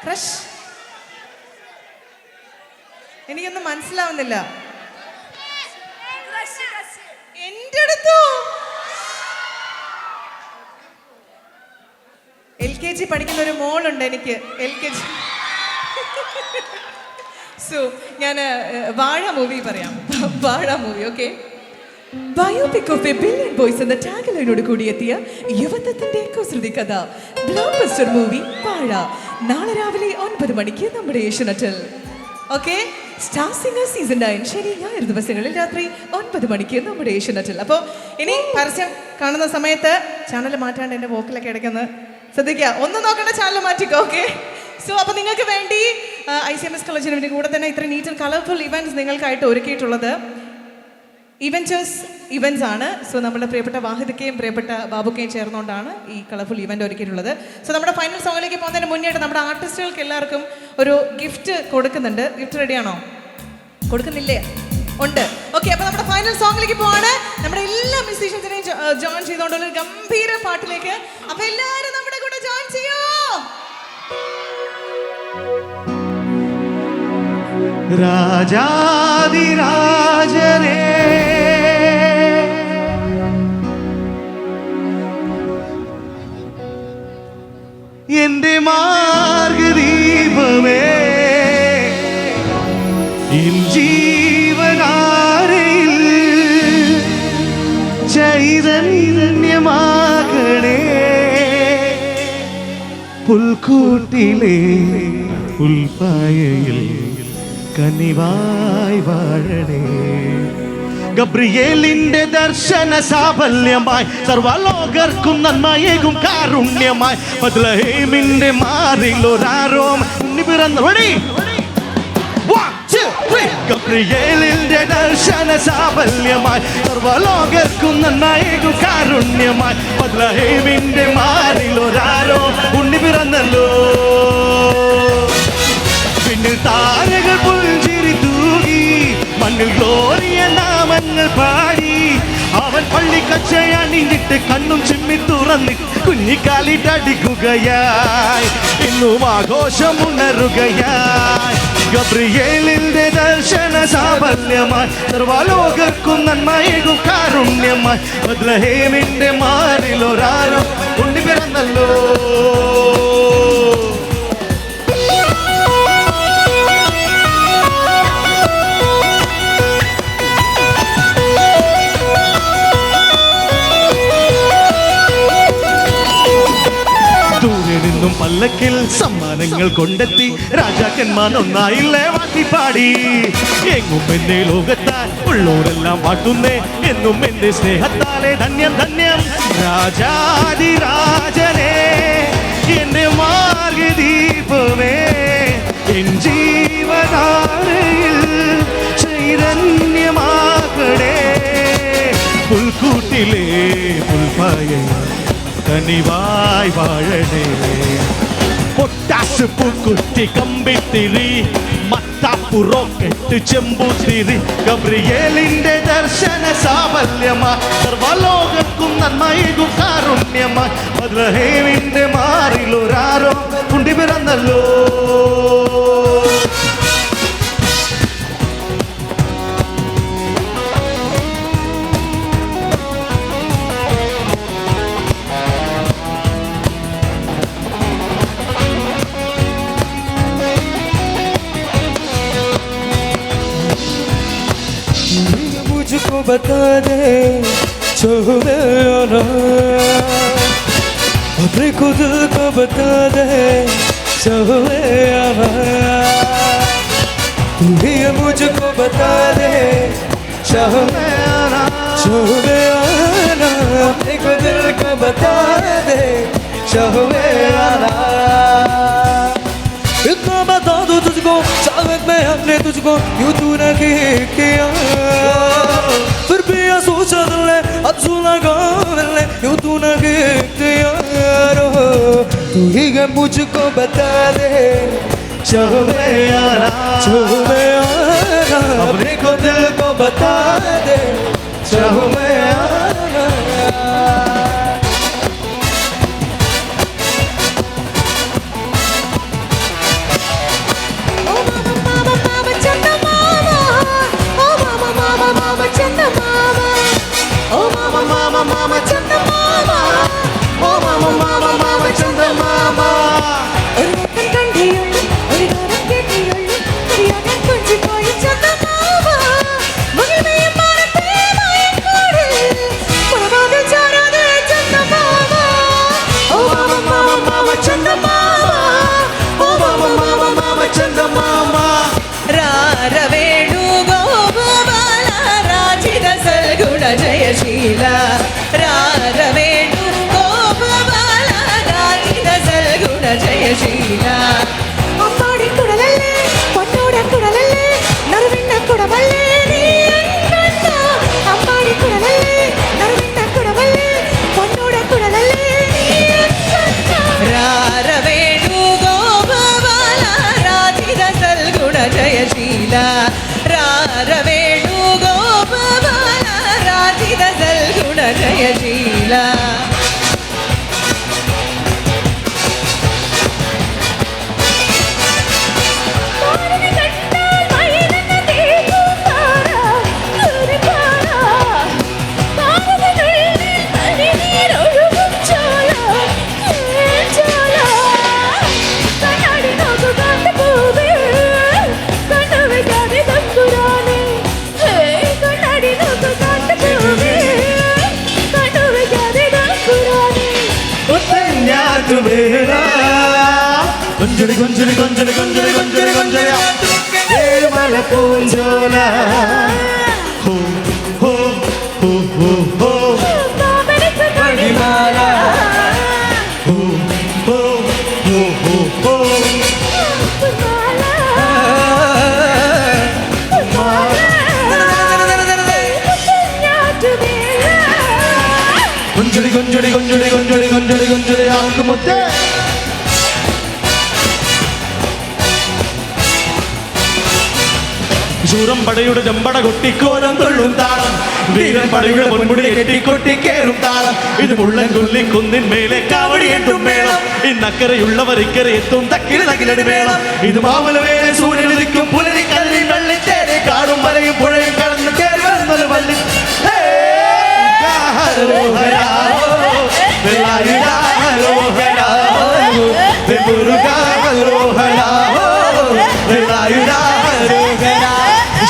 Crush എനിക്കൊന്നും മനസ്സിലാവുന്നില്ല. എന്റെ അടുത്തോ LKG പഠിക്കുന്ന ഒരു മോളുണ്ട് എനിക്ക്. LKG. സോ ഞാൻ വാഴ മൂവി പറയാം. വാഴ movie. Okay. Biopic of A billion boys എന്ന ടാഗ്ലൈനോട് കൂടിയെത്തിയ യുവത്വത്തിന്റെ കുസൃതി കഥ ബ്ലോക്ക് ബസ്റ്റർ മൂവി വാഴ നാളെ രാവിലെ 9 മണിക്ക് നമ്മുടെ ഏഷ്യനെറ്റിൽ. ഓക്കെ. സ്റ്റാർ സിംഗർ സീസൺ 9 ശനി ഞായർ ദിവസങ്ങളിൽ രാത്രി 9 മണിക്ക് നമ്മുടെ ഏഷ്യനെറ്റിൽ. അപ്പോൾ ഇനി പരസ്യം കാണുന്ന സമയത്ത് ചാനൽ മാറ്റാണ്ട് എൻ്റെ വോക്കിലൊക്കെ ഇടയ്ക്കൊന്ന് ശ്രദ്ധിക്കുക. ഒന്നും നോക്കേണ്ട, ചാനൽ മാറ്റിക്കോ. ഓക്കെ. സോ അപ്പോൾ നിങ്ങൾക്ക് വേണ്ടി ICMS കോളേജിന് വേണ്ടി കൂടെ തന്നെ ഇത്ര നീറ്റ് ആൻഡ് കളർഫുൾ ഇവൻറ്റ്സ് നിങ്ങൾക്കായിട്ട് ഒരുക്കിയിട്ടുള്ളത് ഇവൻറ്റ്സ് ആണ്. സോ നമ്മുടെ പ്രിയപ്പെട്ട വാഹിദക്കയും പ്രിയപ്പെട്ട ബാബുക്കയും ചേർന്നുകൊണ്ടാണ് ഈ കളർഫുൾ ഇവന്റ് ഒരുക്കിയിട്ടുള്ളത്. സോ നമ്മുടെ ഫൈനൽ സോങ്ങിലേക്ക് പോകുന്നതിന് മുന്നേയായിട്ട് നമ്മുടെ ആർട്ടിസ്റ്റുകൾക്ക് എല്ലാവർക്കും ഒരു ഗിഫ്റ്റ് കൊടുക്കുന്നുണ്ട്. ഗിഫ്റ്റ് റെഡിയാണോ? കൊടുക്കുന്നില്ലേ? ഉണ്ട്. ഓക്കെ. അപ്പോൾ നമ്മുടെ ഫൈനൽ സോങ്ങിലേക്ക് പോവാണ്. നമ്മുടെ എല്ലാ മ്യൂസീഷ്യൻസിനെയും ജോയിൻ ചെയ്തുകൊണ്ടുള്ള ഒരു ഗംഭീര പാട്ടിലേക്ക്. അപ്പോൾ എല്ലാവരും നമ്മുടെ കൂടെ ജോയിൻ ചെയ്യോ. രാജാതിരാജനേ എന്റെ മാർഗദീപമേ എൻ ജീവനാരയിൽ ചൈതന്യമാകണേ പുൽക്കൂട്ടിലെ പുൽപ്പായയിൽ കനിവായി വാഴണേ. ഗബ്രിയേലിന്റെ ദർശന സാഫല്യമായി സർവലോകർക്കും നന്മയേകും കാരുണ്യമായി ബത്ലഹേമിന്റെ മാറിൽ ഒരാരോം ഉണ്ണി പിറന്നു. ഗബ്രിയേലിന്റെ ദർശന സാഫല്യമായി സർവലോകർക്കും നന്മയേകും കാരുണ്യമായി ബത്ലഹേമിന്റെ മാറിൽ ഒരാരോം ഉണ്ണി പിറന്നല്ലോ. പിന്നിൽ താരകൾ പുൽച്ചിരി തൂകി മണ്ണിൽ ഗ്ലോറിയ നാമങ്ങൾ പാടി അവൻ പള്ളിക്കച്ചയണിഞ്ഞിട്ട് കണ്ണും ചിമ്മി തുറന്നി കുഞ്ഞിക്കാലിട്ടടിക്കുകയായി ഇന്നും ആഘോഷം ഉണരുകയായി. ഗബ്രിയേലിന്റെ ദർശന സാഫല്യമായി സർവലോകർക്കും നന്മയേകും കാരുണ്യമായി ബത്ലഹേമിന്റെ മാറിൽ ഒരാരോ ഉണ്ണി പിറന്നല്ലോ. പല്ലക്കിൽ സമ്മാനങ്ങൾ കൊണ്ടെത്തി രാജാക്കന്മാർ ഒന്നായില്ലേ വാട്ടിപ്പാടി. എങ്ങും എന്നെ ലോകത്താൽ ഉള്ളോരെല്ലാം വാട്ടുന്നേ എന്നും എന്റെ സ്നേഹത്താലെ ധന്യം ധന്യം. രാജാതിരാജനേ എന്റെ മാർഗദീപമേ എൻ ജീവനാരയിൽ ചൈതന്യമാകണേ പുൽക്കൂട്ടിലെ പുൽപ്പായയിൽ കനിവായി വാഴണേ. പൊട്ടാസ് പൂക്കുറ്റി കമ്പിത്തിരി മത്താപ്പു റോക്കറ്റ് ചെമ്പൂത്തിരി ഗബ്രിയേലിന്റെ ദർശന സാഫല്യമായി സർവലോകർക്കും നന്മയേകും കാരുണ്യമായി ബത്ലഹേമിന്റെ മാറിൽ ഒരാരോ ഉണ്ണി പിറന്നല്ലോ. मुझको बता दे जो मेरा अपने खुद को बता दे जो मेरा तू ही मुझको बता दे जो मेरा अपने खुद को बता दे जो मेरा. इतना बता दूं तुझको चाहत में हमने तुझको यूं तूने किया फिर भी ये सोचा दिल ने अब सुना दिल ने यूं तूने किया. तू ही है मुझको बता दे जो मेरा अपने को दिल को बता दे जो मेरा. ജയശീല അമ്പാടി കുടലല്ലേ പൊന്നോട കുടലല്ലേ നറുവിണ്ണ കുടമല്ലേ നീ കണ്ട അമ്പാടി കുടലല്ലേ നറുവിണ്ണ കുടമല്ലേ പൊന്നോട കുടലല്ലേ നീ കണ്ട രാരവേണു ഗോപബാല രാജിത സൽഗുണ ജയശീല രാരവേണു ഗോപബാല രാജിത സൽഗുണ ജയശീല കൊഞ്ചുടി കൊഞ്ചുടി കൊഞ്ചുടി കൊഞ്ചുടി കൊഞ്ചുടി കൊഞ്ചുടി ഏഴുമല പൂഞ്ചോല ഹോ ഹോ ഹോ ഹോ ഹോ മണിമാല ഹോ ഹോ ഹോ ഹോ ഹോ കൊഞ്ചുടി കൊഞ്ചുടി കൊഞ്ചുടി കൊഞ്ചുടി കൊഞ്ചുടി കൊഞ്ചുടി ആക്കുമുത്തേ ശൂരം പടയുടെ ചെമ്പട കൊട്ടിക്കോരം തൊള്ളും താളം വീരൻ പടയുടെ പൊൻമുടി കെട്ടിക്കൊട്ടിക്കേറും താളം ഇത് മുള്ളൻ കൊല്ലിക്കുന്നിൻ മേലെ കാവടി എത്തും മേളം ഇന്നക്കരയുള്ളവർ ഇക്കരെ എത്തും തക്കില് തകിലടി മേളം ഇത് മാമല വേറെ സൂര്യനുദിക്കും പുലരി കല്ലി വെള്ളിത്തേരെ കാടും മലയും പുഴയും കടന്ന് കേറി വരുന്നൊരു വള്ളി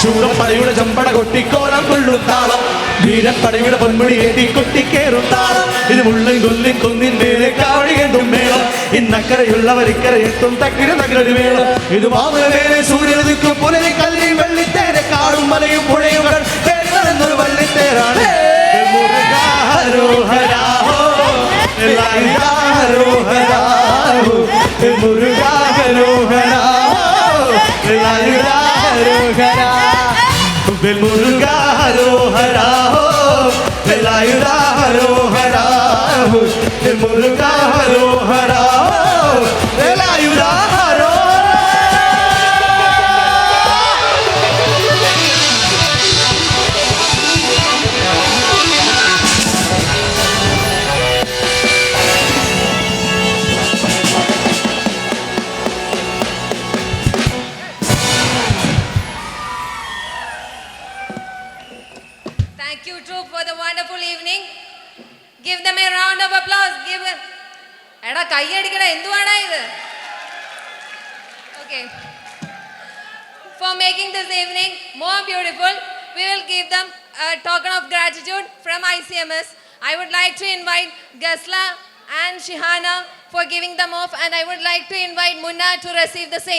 ശൂരപ്പടയുടെ ചമ്പട കൊട്ടിക്കോലം കൊള്ളും താളം വീരപ്പടയുടെ പൊന്മുടി ഏറ്റി കൊട്ടിക്കേറും താളം ഇത് മുള്ളൻ കൊല്ലിൻ കൊന്നിൻ മേലെ കാവടി എത്തും മേളം ഇന്നക്കരയുള്ളവർ ഇക്കരെ എത്തും തക്കിന് തകിലടി മേളം ഇത് മാമല വേറെ സൂര്യനുദിക്കും പുലരി കല്ലി വെള്ളിത്തേരെ കാടും മലയും പുഴയും എന്നൊരു വള്ളിത്തേരാണ് Thank you, troop, for the wonderful evening. Give them a round of applause. Give them. എടാ കൈയടിക്കട എന്തുവാടാ ഇത്? Okay. For making this evening more beautiful, we will give them a token of gratitude from ICMS. I would like to invite Gasla and Shihana for giving them off, and I would like to invite Munna to receive the same.